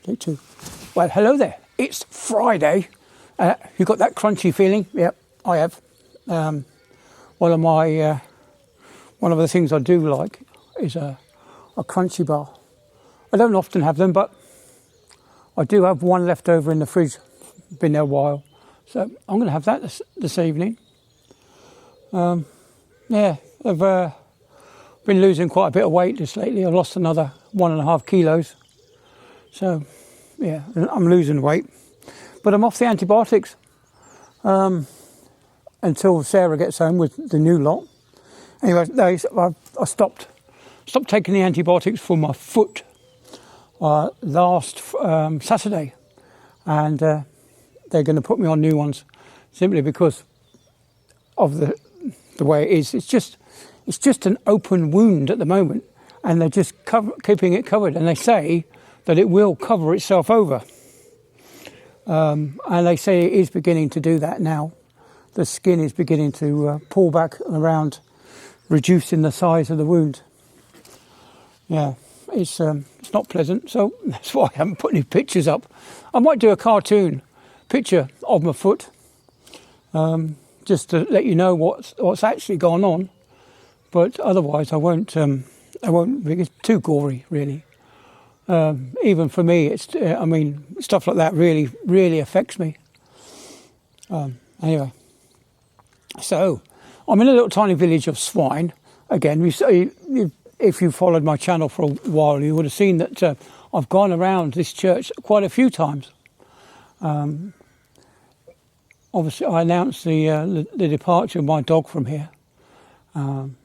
Take two. Well, hello there. It's Friday. You got that crunchy feeling? Yep, I have. One of the things I do like is a crunchy bar. I don't often have them, but I do have one left over in the fridge. Been there a while, so I'm going to have that this evening. Yeah, I've been losing quite a bit of weight just lately. I've lost another 1.5 kilos. So, yeah, I'm losing weight. But I'm off the antibiotics until Sarah gets home with the new lot. Anyway, I stopped taking the antibiotics for my foot last Saturday. And they're going to put me on new ones simply because of the way it is. It's just an open wound at the moment, and they're just keeping it covered. And they say that it will cover itself over. And they say it is beginning to do that now. The skin is beginning to pull back around, reducing the size of the wound. Yeah, it's not pleasant, so that's why I haven't put any pictures up. I might do a cartoon picture of my foot, just to let you know what's actually gone on. But otherwise, I won't. It's too gory, really. Even for me, stuff like that really affects me. Anyway, so I'm in a little tiny village of Swine. Again, if you followed my channel for a while, you would have seen that I've gone around this church quite a few times. Obviously, I announced the departure of my dog from here, and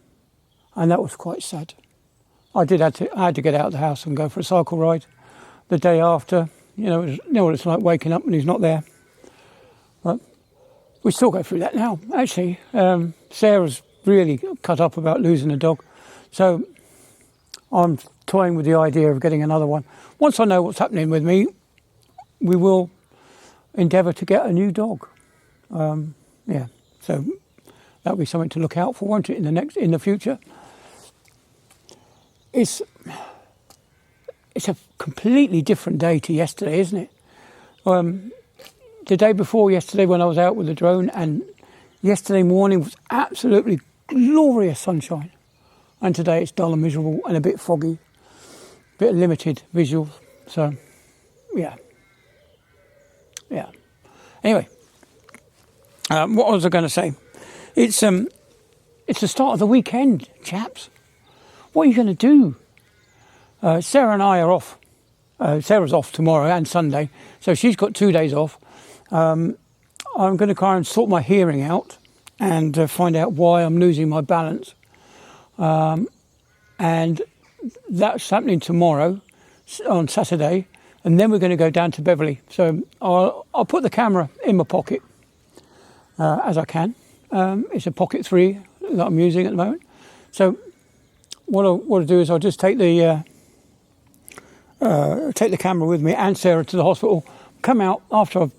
that was quite sad. I had to get out of the house and go for a cycle ride the day after. You know what it's like waking up and he's not there. But we still go through that now. Actually, Sarah's really cut up about losing a dog, so I'm toying with the idea of getting another one. Once I know what's happening with me, we will endeavour to get a new dog. Yeah, so that'll be something to look out for, won't it, in the future? It's a completely different day to yesterday, isn't it? The day before yesterday when I was out with the drone, and yesterday morning was absolutely glorious sunshine. And today it's dull and miserable and a bit foggy, a bit limited visual. So, yeah. Anyway, what was I going to say? It's the start of the weekend, chaps. What are you going to do? Sarah and I are off. Sarah's off tomorrow and Sunday, so she's got 2 days off. I'm going to try and sort my hearing out and find out why I'm losing my balance. And that's happening tomorrow, on Saturday, and then we're going to go down to Beverley. So I'll put the camera in my pocket as I can. It's a Pocket 3 that I'm using at the moment. So what I'll do is I'll just take the camera with me and Sarah to the hospital, come out after I've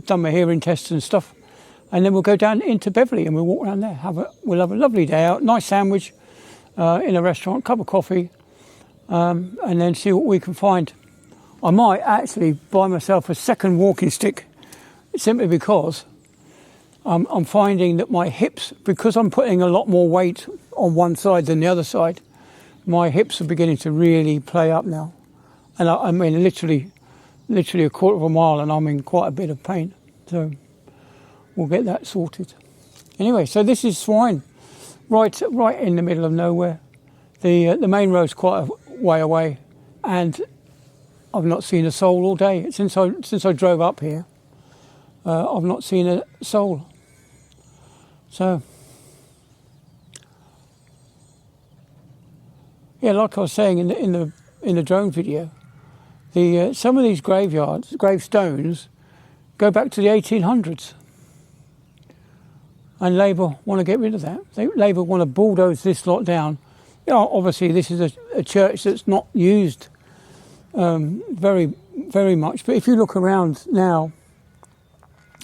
done my hearing tests and stuff, and then we'll go down into Beverley and we'll walk around there. We'll have a lovely day out, nice sandwich in a restaurant, cup of coffee, and then see what we can find. I might actually buy myself a second walking stick, simply because I'm finding that my hips, because I'm putting a lot more weight on one side than the other side, my hips are beginning to really play up now. And I mean, literally a quarter of a mile, and I'm in quite a bit of pain. So we'll get that sorted. Anyway, so this is Swine, right in the middle of nowhere. The main road's quite a way away, and I've not seen a soul all day. Since I drove up here, I've not seen a soul. So, yeah, like I was saying in the drone video, some of these gravestones, go back to the 1800s, and Labour want to get rid of that. Labour want to bulldoze this lot down. You know, obviously, this is a church that's not used very, very much. But if you look around now,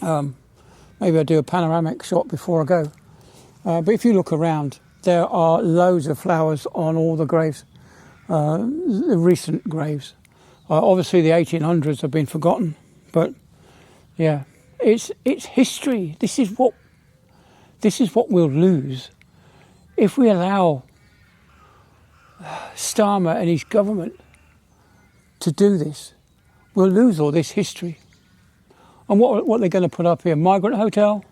maybe I'll do a panoramic shot before I go. But if you look around, there are loads of flowers on all the graves, the recent graves. Obviously, the 1800s have been forgotten, but yeah, it's history. This is what we'll lose if we allow Starmer and his government to do this. We'll lose all this history. And what they're going to put up here? Migrant hotel?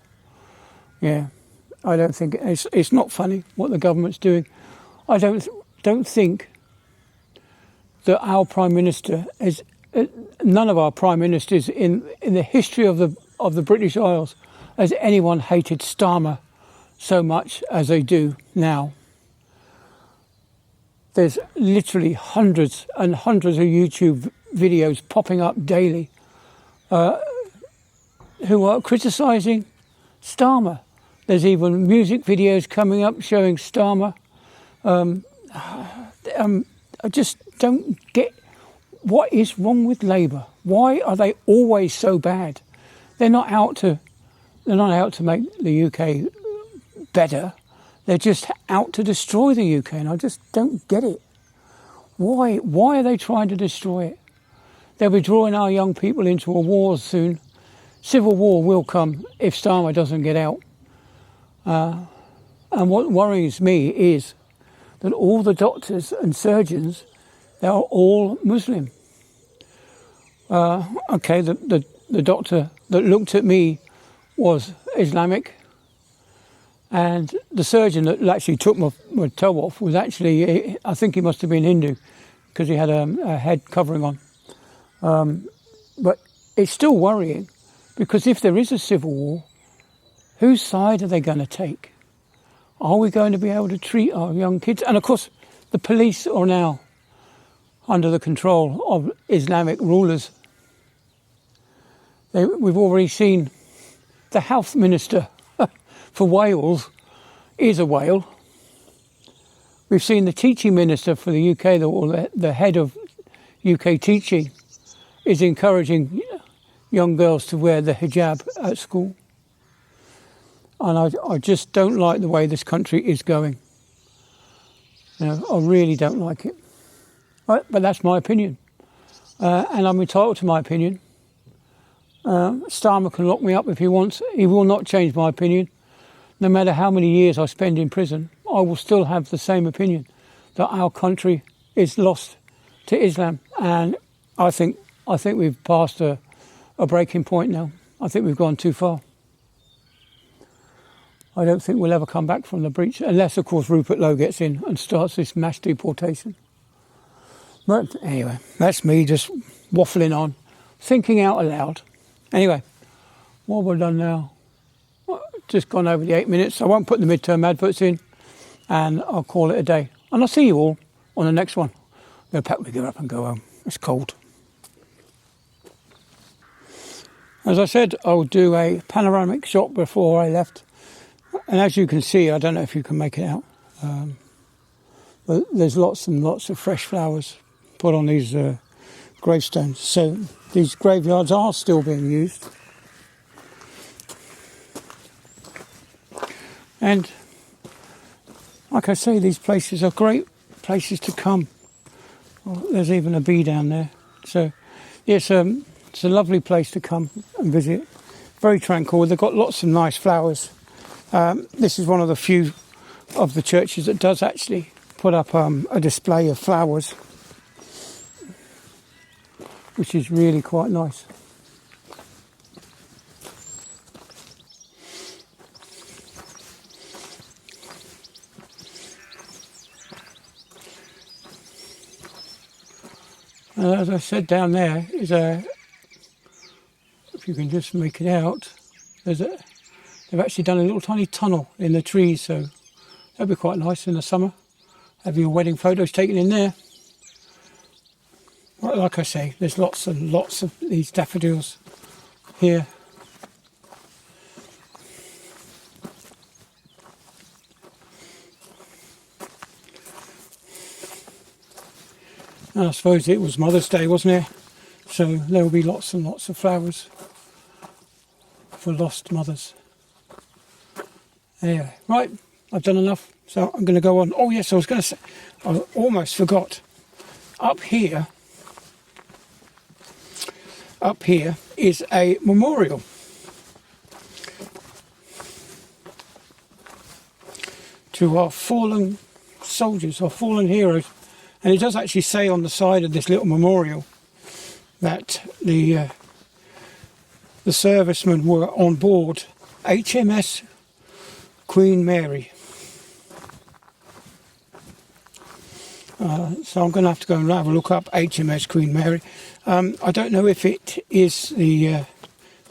Yeah, I don't think it's not funny what the government's doing. I don't think that our Prime Minister is none of our Prime Ministers in the history of the British Isles has anyone hated Starmer so much as they do now. There's literally hundreds and hundreds of YouTube videos popping up daily who are criticising Starmer. There's even music videos coming up showing Starmer. I just don't get what is wrong with Labour. Why are they always so bad? They're not out to make the UK better. They're just out to destroy the UK, and I just don't get it. Why are they trying to destroy it? They'll be drawing our young people into a war soon. Civil war will come if Starmer doesn't get out. And what worries me is that all the doctors and surgeons, they are all Muslim. Okay, the doctor that looked at me was Islamic, and the surgeon that actually took my toe off was actually, I think he must have been Hindu, because he had a head covering on. But it's still worrying, because if there is a civil war, whose side are they going to take? Are we going to be able to treat our young kids? And of course, the police are now under the control of Islamic rulers. We've already seen the health minister for Wales is a Wale. We've seen the teaching minister for the UK, the head of UK teaching, is encouraging young girls to wear the hijab at school. And I just don't like the way this country is going. I really don't like it. But that's my opinion. And I'm entitled to my opinion. Starmer can lock me up if he wants. He will not change my opinion. No matter how many years I spend in prison, I will still have the same opinion that our country is lost to Islam. And I think we've passed a breaking point now. I think we've gone too far. I don't think we'll ever come back from the breach, unless, of course, Rupert Lowe gets in and starts this mass deportation. But anyway, that's me just waffling on, thinking out aloud. Anyway, what have I done now? Just gone over the 8 minutes. I won't put the midterm adverts in, and I'll call it a day. And I'll see you all on the next one. I'm going to pack my gear up and go home. It's cold. As I said, I'll do a panoramic shot before I left. And as you can see, I don't know if you can make it out, but there's lots and lots of fresh flowers put on these gravestones. So these graveyards are still being used. And like I say, these places are great places to come. Well, there's even a bee down there. So it's a lovely place to come and visit. Very tranquil. They've got lots of nice flowers. This is one of the few of the churches that does actually put up a display of flowers, which is really quite nice. As I said, down there is if you can just make it out, they've actually done a little tiny tunnel in the trees, so that'd be quite nice in the summer. Have your wedding photos taken in there. Like I say, there's lots and lots of these daffodils here. And I suppose it was Mother's Day, wasn't it? So there will be lots and lots of flowers for lost mothers. Anyway, right, I've done enough, so I'm going to go on. Oh yes, I was going to say, I almost forgot. Up here, up here is a memorial to our fallen soldiers, our fallen heroes. And it does actually say on the side of this little memorial that the servicemen were on board HMS Queen Mary. So I'm going to have to go and have a look up HMS Queen Mary. I don't know if it is the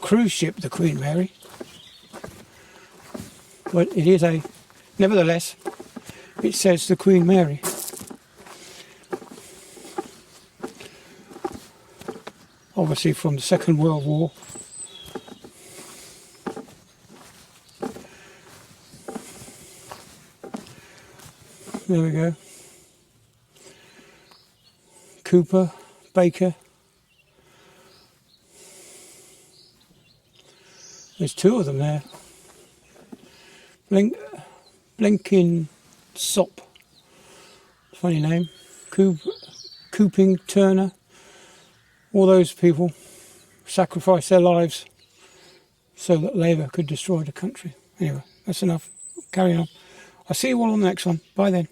cruise ship, the Queen Mary, but it is nevertheless, it says the Queen Mary. Obviously from the Second World War. There we go. Cooper, Baker. There's two of them there. Blinking Sop. Funny name. Cooping, Turner. All those people sacrificed their lives so that Labour could destroy the country. Anyway, that's enough. Carry on. I'll see you all on the next one. Bye then.